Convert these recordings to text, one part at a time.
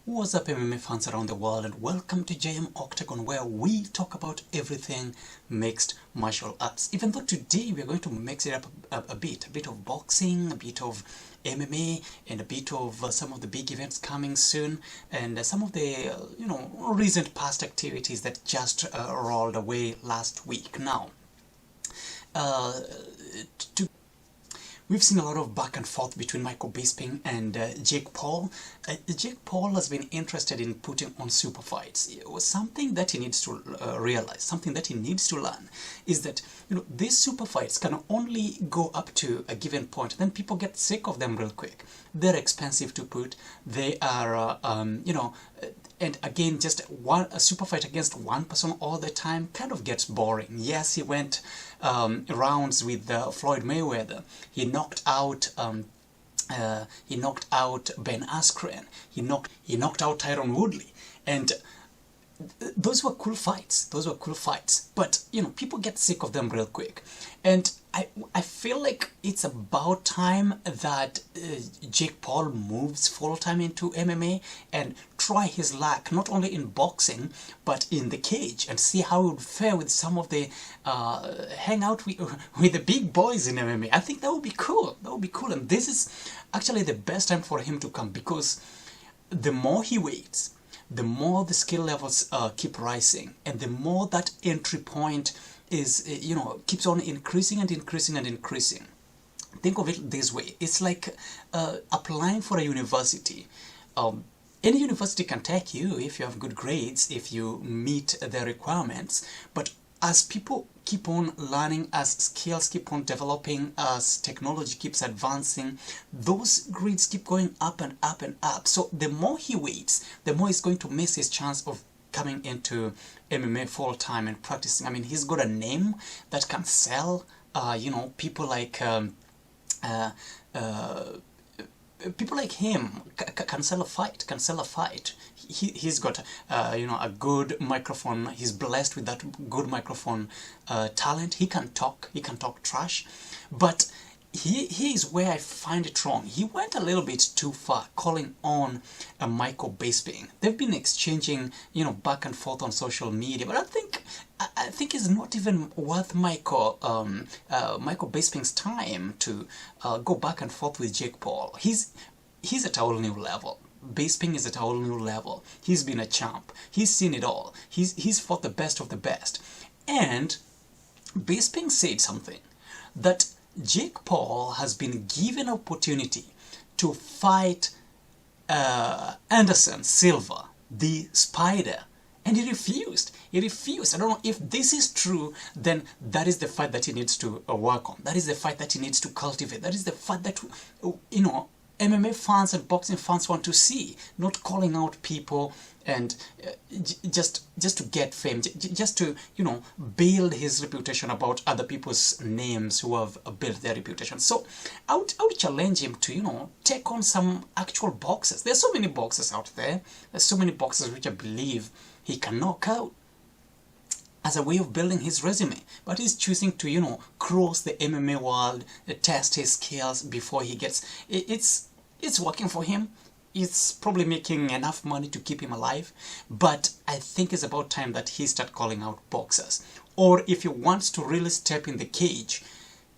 What's up, MMA fans around the world, and welcome to JM Octagon, where we talk about everything mixed martial arts. Even though today we are going to mix it up a bit of boxing, a bit of MMA, and a bit of some of the big events coming soon, and some of the recent past activities that just rolled away last week. Now, we've seen a lot of back and forth between Michael Bisping and Jake Paul. Jake Paul has been interested in putting on super fights. Something that he needs to realize, something that he needs to learn, is that these super fights can only go up to a given point. Then people get sick of them real quick. They're expensive to put. They are, and again, just a super fight against one person all the time kind of gets boring. Yes, he went rounds with Floyd Mayweather. He knocked out Ben Askren. He knocked out Tyron Woodley, and those were cool fights. But people get sick of them real quick, and I feel like it's about time that Jake Paul moves full-time into MMA and try his luck not only in boxing but in the cage, and see how it would fare with some of the hang out with the big boys in MMA. I think that would be cool. And this is actually the best time for him to come, because the more he waits, the more the skill levels keep rising, and the more that entry point is, keeps on increasing. Think of it this way: it's like applying for a university. Any university can take you if you have good grades, if you meet their requirements. But as people keep on learning, as skills keep on developing, as technology keeps advancing, those grades keep going up and up and up. So the more he waits, the more he's going to miss his chance of coming into MMA full-time and practicing. I mean, he's got a name that can sell. People like him can sell a fight. He's got a good microphone. He's blessed with that good microphone talent. He can talk trash, but he is where I find it wrong. He went a little bit too far calling on Michael Bisping. They've been exchanging back and forth on social media, but I think it's not even worth Michael Bisping's time to go back and forth with Jake Paul. He's at a whole new level. Bisping is at a whole new level. He's been a champ. He's seen it all. He's fought the best of the best. And Bisping said something, that Jake Paul has been given opportunity to fight Anderson Silva, the Spider, and he refused. I don't know if this is true. Then that is the fight that he needs to work on. That is the fight that he needs to cultivate. That is the fight that MMA fans and boxing fans want to see. Not calling out people and just to get fame, just to build his reputation about other people's names who have built their reputation. So I would challenge him to take on some actual boxers. There's so many boxers out there. There's so many boxers which I believe he can knock out as a way of building his resume, but he's choosing to cross the MMA world, test his skills before he gets it's working for him. It's probably making enough money to keep him alive, but I think it's about time that he start calling out boxers. Or if he wants to really step in the cage,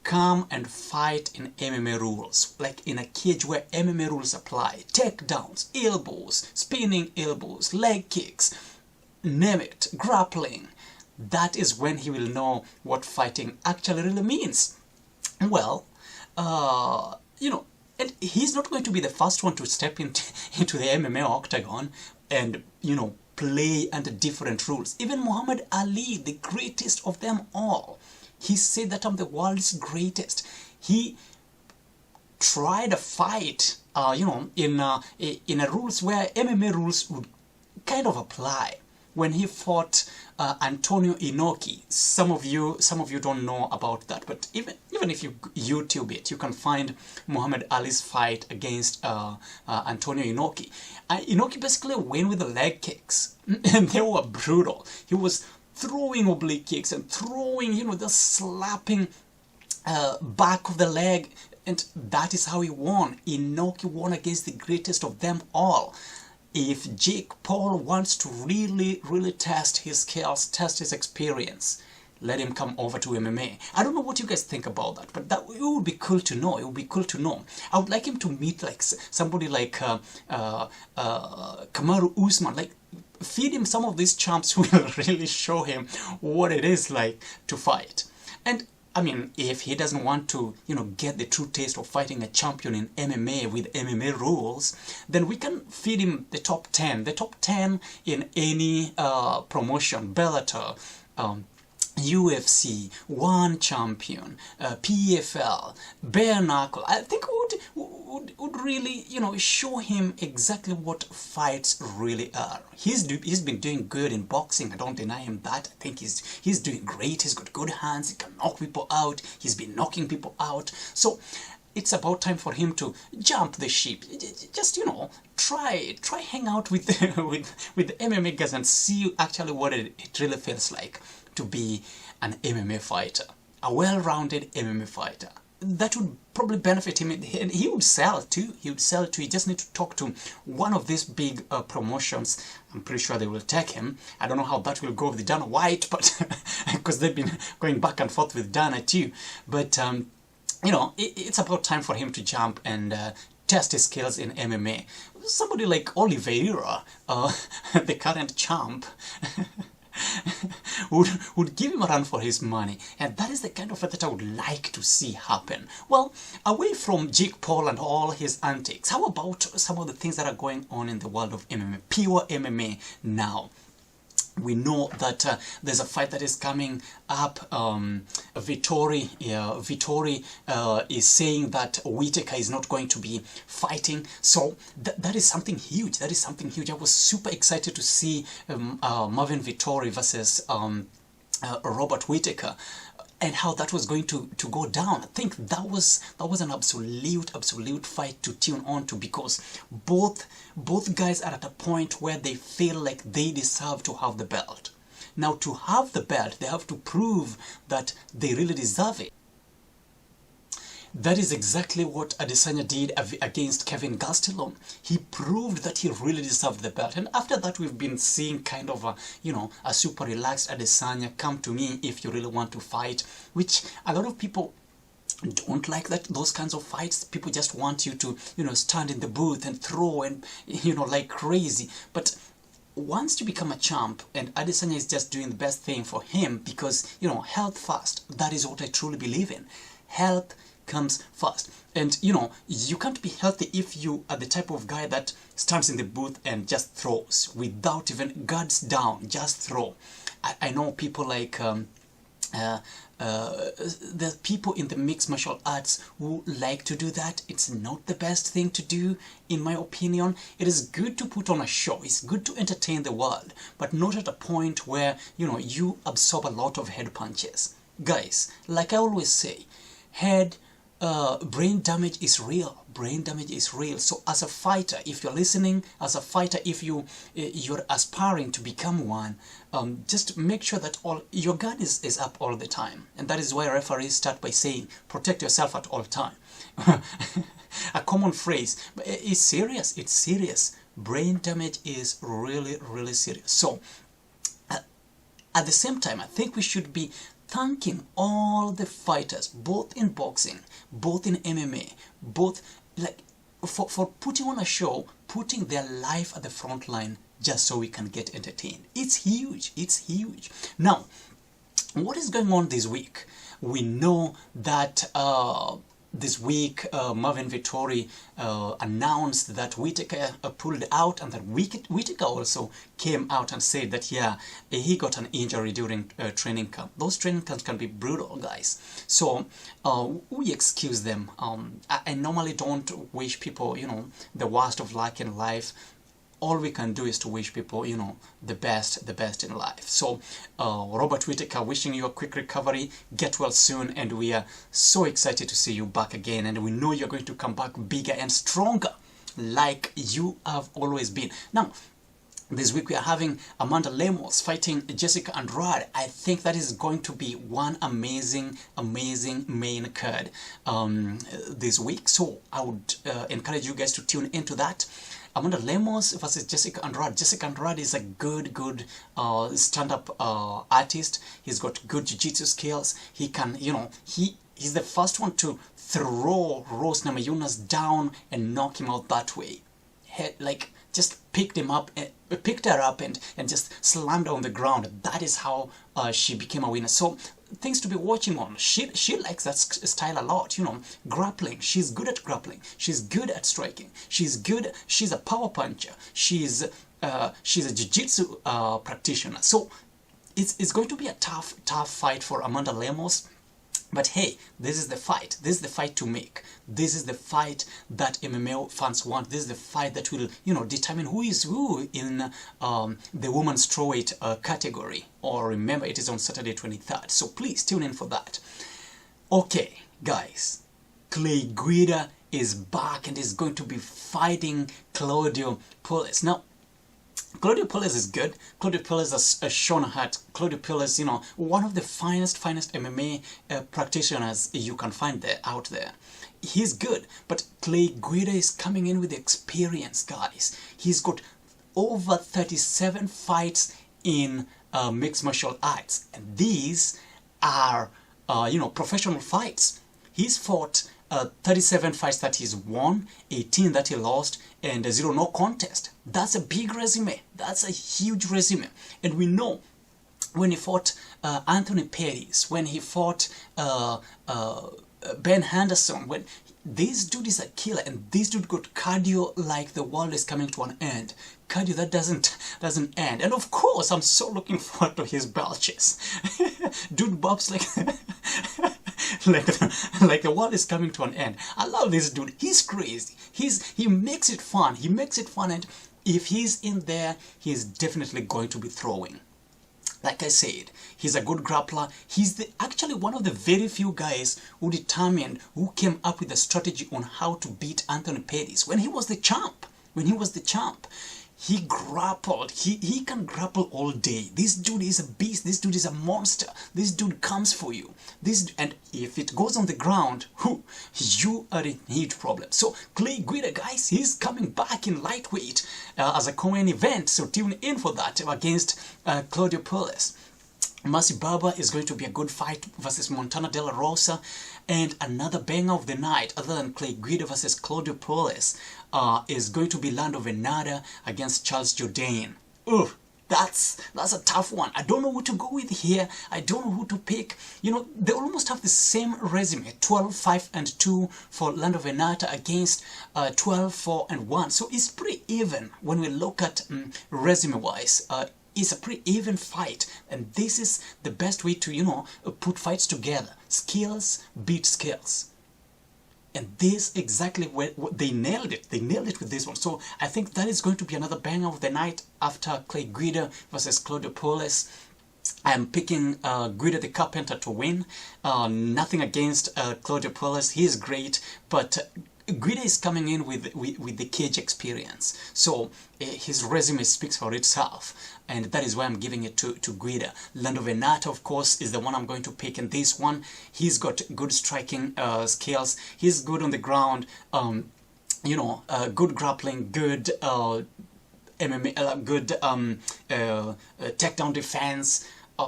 come and fight in MMA rules, like in a cage where MMA rules apply. Takedowns, elbows, spinning elbows, leg kicks, name it, grappling. That is when he will know what fighting actually really means. Well, and he's not going to be the first one to step into the MMA octagon and, play under different rules. Even Muhammad Ali, the greatest of them all, he said that I'm the world's greatest. He tried a fight, in a rules where MMA rules would kind of apply. When he fought Antonio Inoki, some of you don't know about that, but even if you YouTube it, you can find Muhammad Ali's fight against Antonio Inoki. Inoki basically went with the leg kicks, and they were brutal. He was throwing oblique kicks and throwing, the slapping back of the leg, and that is how he won. Inoki won against the greatest of them all. if Jake Paul wants to really test his skills, test his experience, let him come over to MMA. I don't know what you guys think about that, but it would be cool to know. It would be cool to know. I would like him to meet like somebody like Kamaru Usman. Like, feed him some of these champs who will really show him what it is like to fight. And I mean, if he doesn't want to, get the true taste of fighting a champion in MMA with MMA rules, then we can feed him the top 10 in any promotion, Bellator, UFC, One Champion, PFL, Bare Knuckle. I think would really, show him exactly what fights really are. He's been doing good in boxing. I don't deny him that. I think he's doing great. He's got good hands. He can knock people out. He's been knocking people out. So it's about time for him to jump the ship. Just, try hang out with with MMA guys and see actually what it really feels like to be an MMA fighter, a well-rounded MMA fighter. That would probably benefit him, and he would sell too. He just need to talk to one of these big promotions. I'm pretty sure they will take him. I don't know how that will go with Dana White, but because they've been going back and forth with Dana too. But it's about time for him to jump and test his skills in MMA. Somebody like Oliveira, the current champ, would give him a run for his money, and that is the kind of fight that I would like to see happen. Well, away from Jake Paul and all his antics, how about some of the things that are going on in the world of MMA, pure MMA now? We know that there's a fight that is coming up. Vettori is saying that Whittaker is not going to be fighting. So that is something huge. That is something huge. I was super excited to see Marvin Vettori versus Robert Whittaker, and how that was going to go down. I think that was an absolute fight to tune on to, because both guys are at a point where they feel like they deserve to have the belt. Now, to have the belt, they have to prove that they really deserve it. That is exactly what Adesanya did against Kevin Gastelum. He proved that he really deserved the belt. And after that, we've been seeing kind of a super relaxed Adesanya, come to me if you really want to fight, which a lot of people don't like those kinds of fights. People just want you to, stand in the booth and throw and, like crazy. But once you become a champ, and Adesanya is just doing the best thing for him, because, health first. That is what I truly believe in. Health comes first. And you can't be healthy if you are the type of guy that stands in the booth and just throws without even guards down, just throw. I know people like the people in the mixed martial arts who like to do that. It's not the best thing to do, in my opinion. It is good to put on a show, it's good to entertain the world, but not at a point where you absorb a lot of head punches. Guys, like I always say, brain damage is real. Brain damage is real. So as a fighter, if you're listening, as a fighter, if you're aspiring to become one, just make sure that your guard is up all the time. And that is why referees start by saying, protect yourself at all time. A common phrase, but it's serious. It's serious. Brain damage is really serious. So at the same time, I think we should be thanking all the fighters, both in boxing, both in MMA, both for putting on a show, putting their life at the front line just so we can get entertained. It's huge. It's huge. Now, what is going on this week? We know that this week Marvin Vettori announced that Whittaker pulled out, and that Whittaker also came out and said that he got an injury during training camp. Those training camps can be brutal, guys. So we excuse them. I normally don't wish people the worst of luck in life. All we can do is to wish people, the best in life. So, Robert Whittaker, wishing you a quick recovery, get well soon, and we are so excited to see you back again, and we know you're going to come back bigger and stronger, like you have always been. Now, this week we are having Amanda Lemos fighting Jesica Andrade. I think that is going to be one amazing main card this week. So I would encourage you guys to tune into that. Amanda Lemos versus Jesica Andrade. Jesica Andrade is a good stand-up artist. He's got good jiu-jitsu skills. He can, you know, he's the first one to throw Rose Namajunas down and knock him out that way. Like, just picked her up and just slammed her on the ground. That is how she became a winner. So things to be watching on. She likes that style a lot, you know, grappling. She's good at grappling. She's good at striking. She's a power puncher. She's a jiu-jitsu practitioner. So it's going to be a tough fight for Amanda Lemos. But hey, this is the fight. This is the fight to make. This is the fight that MMA fans want. This is the fight that will, you know, determine who is who in the women's strawweight category. Or remember, it is on Saturday 23rd. So please tune in for that. Okay, guys. Clay Guida is back and is going to be fighting Claudio Puelles. Now, Claudio Puelles is good. Claudio Puelles has shown heart. Claudio Puelles, you know, one of the finest MMA practitioners you can find out there. He's good, but Clay Guida is coming in with experience, guys. He's got over 37 fights in mixed martial arts, and these are, you know, professional fights. He's fought 37 fights that he's won, 18 that he lost, and 0 no contest. That's a big resume. That's a huge resume. And we know when he fought Anthony Pettis, when he fought Ben Henderson, when this dude is a killer, and this dude got cardio like the world is coming to an end. Cardio that doesn't end. And of course, I'm so looking forward to his belches. Dude bobs like like the world is coming to an end. I love this dude. He's crazy. He makes it fun. He makes it fun, and if he's in there, he's definitely going to be throwing. Like I said, he's a good grappler. He's actually one of the very few guys who came up with a strategy on how to beat Anthony Pettis when he was the champ. He grappled. He can grapple all day. This dude is a beast. This dude is a monster. This dude comes for you. And if it goes on the ground, you are in huge problem. So Clay Guida, guys, he's coming back in lightweight as a co-main event. So tune in for that against Claudio Puelles. Mercy Barber is going to be a good fight versus Montana De La Rosa, and another banger of the night, other than Clay Guida versus Claudio Puelles, is going to be Lando Venata against Charles Jourdain. Ugh, that's a tough one. I don't know who to go with here. I don't know who to pick. You know, they almost have the same resume: 12-5-2 for Lando Venata against 12-4-1. So it's pretty even when we look at resume-wise. It's a pretty even fight, and this is the best way to, you know, put fights together. Skills beat skills, and this exactly where they nailed it. They nailed it with this one. So I think that is going to be another banger of the night after Clay Guida versus Claudio Puelles. I'm picking Guida the Carpenter to win. Nothing against Claudio Puelles. He is great, but Guida is coming in with the cage experience, so his resume speaks for itself, and that is why I'm giving it to Guida. Lando Venata, of course, is the one I'm going to pick in this one. He's got good striking skills. He's good on the ground. You know, good grappling, good MMA, good takedown defense,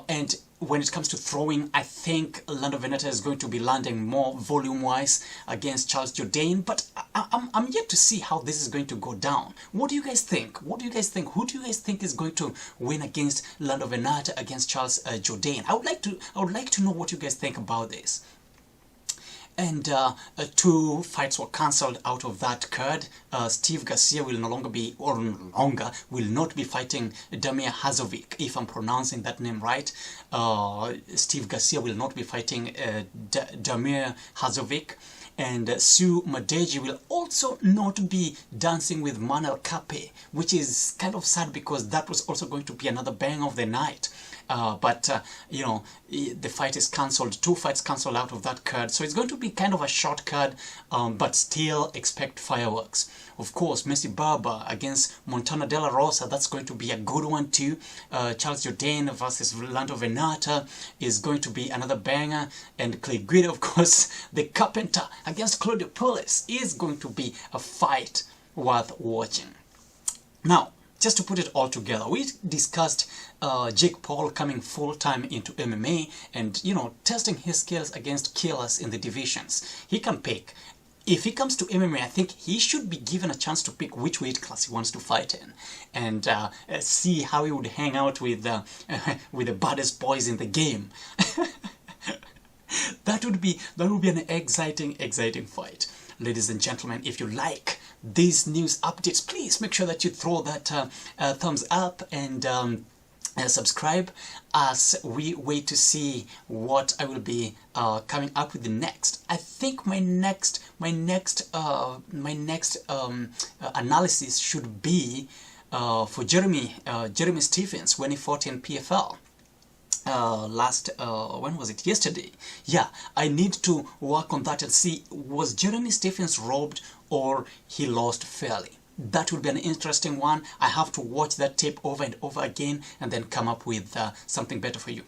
and when it comes to throwing, I think Lando Venata is going to be landing more volume-wise against Charles Jourdain, but I'm yet to see how this is going to go down. What do you guys think? What do you guys think? Who do you guys think is going to win against Lando Venata against Charles Jourdain? I would like to know what you guys think about this. And 2 fights were cancelled out of that card. Steve Garcia will not be fighting Damir Hazovic, if I'm pronouncing that name right. Steve Garcia will not be fighting Damir Hazovic. And Sue Madeji will also not be dancing with Manel Kape, which is kind of sad because that was also going to be another bang of the night. But you know, the fight is cancelled. 2 fights cancelled out of that card, so it's going to be kind of a short card, but still expect fireworks. Of course, Mercy Barber against Montana De La Rosa, that's going to be a good one too. Charles Jourdain versus Lando Venata is going to be another banger, and Clay Guida, of course, the Carpenter against Claudio Puelles is going to be a fight worth watching. Now, just to put it all together, we discussed Jake Paul coming full-time into MMA and, you know, testing his skills against killers in the divisions. He can pick. If he comes to MMA, I think he should be given a chance to pick which weight class he wants to fight in, and see how he would hang out with with the baddest boys in the game. That would be an exciting fight. Ladies and gentlemen, if you like these news updates, please make sure that you throw that thumbs up and subscribe as we wait to see what I will be coming up with next. I think my next analysis should be for Jeremy Stephens when he fought in PFL. When was it? Yesterday. Yeah, I need to work on that and see, was Jeremy Stephens robbed or he lost fairly? That would be an interesting one. I have to watch that tape over and over again and then come up with something better for you,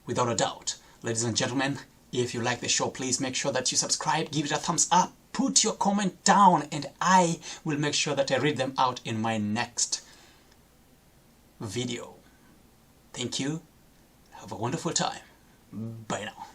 without a doubt. Ladies and gentlemen, if you like the show, please make sure that you subscribe, give it a thumbs up, put your comment down, and I will make sure that I read them out in my next video. Thank you. Have a wonderful time. Bye now.